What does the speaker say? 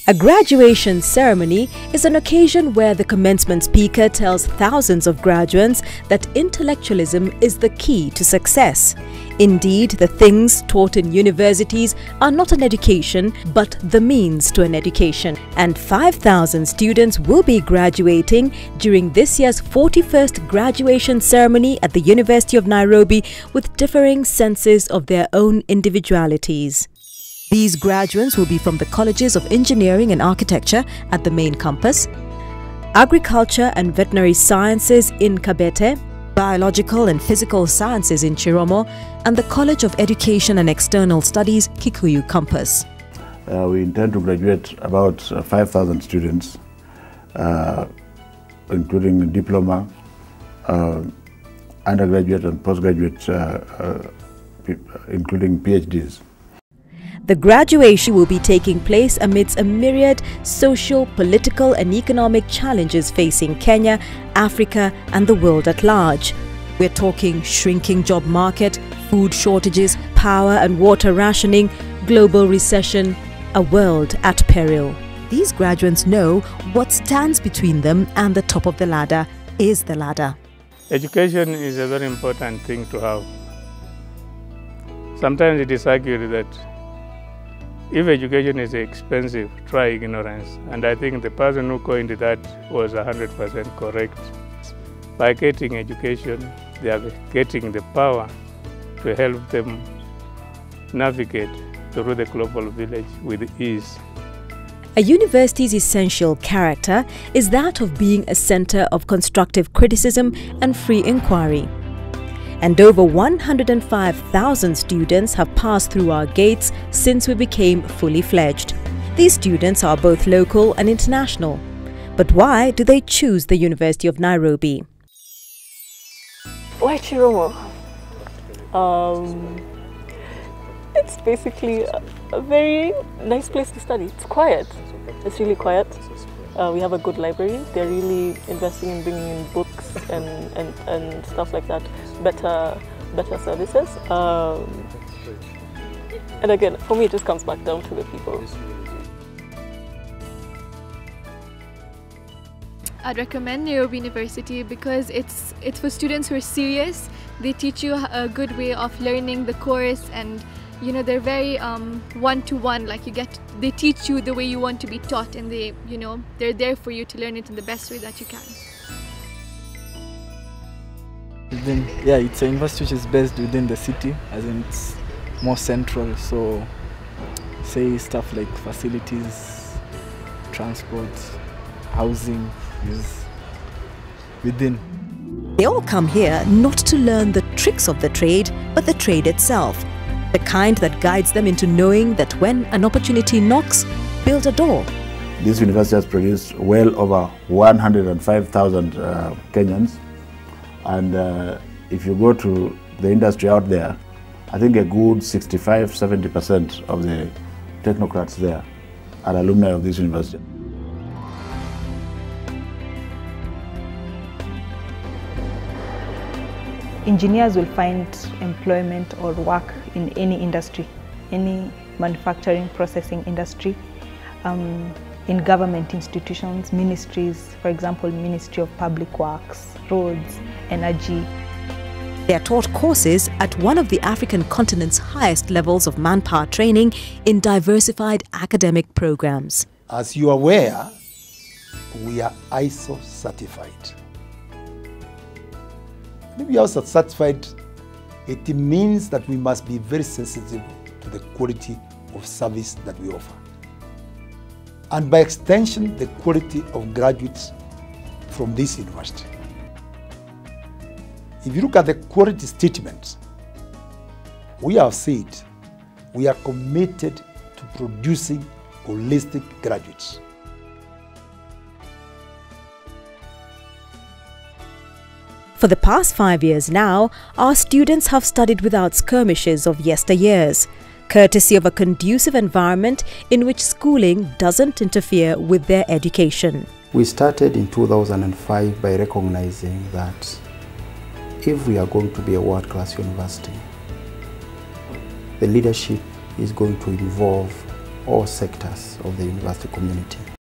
A graduation ceremony is an occasion where the commencement speaker tells thousands of graduands that intellectualism is the key to success. Indeed, the things taught in universities are not an education, but the means to an education. And 5,000 students will be graduating during this year's 41st graduation ceremony at the University of Nairobi with differing senses of their own individualities. These graduates will be from the colleges of engineering and architecture at the main campus, agriculture and veterinary sciences in Kabete, biological and physical sciences in Chiromo, and the College of Education and External Studies, Kikuyu campus. We intend to graduate about 5,000 students, including diploma, undergraduate and postgraduate, including PhDs. The graduation will be taking place amidst a myriad social, political and economic challenges facing Kenya, Africa and the world at large. We're talking shrinking job market, food shortages, power and water rationing, global recession, a world at peril. These graduates know what stands between them and the top of the ladder is the ladder. Education is a very important thing to have. Sometimes it is argued that if education is expensive, try ignorance. And I think the person who coined that was 100% correct. By getting education, they are getting the power to help them navigate through the global village with ease. A university's essential character is that of being a center of constructive criticism and free inquiry. And over 105,000 students have passed through our gates since we became fully fledged. These students are both local and international. But why do they choose the University of Nairobi? Why Chiromo? It's basically a very nice place to study. It's quiet. It's really quiet. We have a good library. They're really investing in bringing in books and stuff like that. Better services. And again, for me, it just comes back down to the people. I'd recommend Nairobi University because it's for students who are serious. They teach you a good way of learning the course, and you know they're very one-to-one. Like they teach you the way you want to be taught, and they're there for you to learn it in the best way that you can. Yeah, it's a university which is based within the city, as in it's more central. So, say stuff like facilities, transport, housing is within. They all come here not to learn the tricks of the trade, but the trade itself. The kind that guides them into knowing that when an opportunity knocks, build a door. This university has produced well over 105,000 Kenyans. And if you go to the industry out there, I think a good 65–70% of the technocrats there are alumni of this university. Engineers will find employment or work in any industry, any manufacturing, processing industry, in government institutions, ministries, for example, Ministry of Public Works, Roads, Energy. They are taught courses at one of the African continent's highest levels of manpower training in diversified academic programs. As you are aware, we are ISO certified. If we are certified, it means that we must be very sensitive to the quality of service that we offer. And by extension, the quality of graduates from this university. If you look at the quality statements, we have said we are committed to producing holistic graduates. For the past 5 years now, our students have studied without skirmishes of yesteryears, courtesy of a conducive environment in which schooling doesn't interfere with their education. We started in 2005 by recognizing that if we are going to be a world-class university, the leadership is going to involve all sectors of the university community.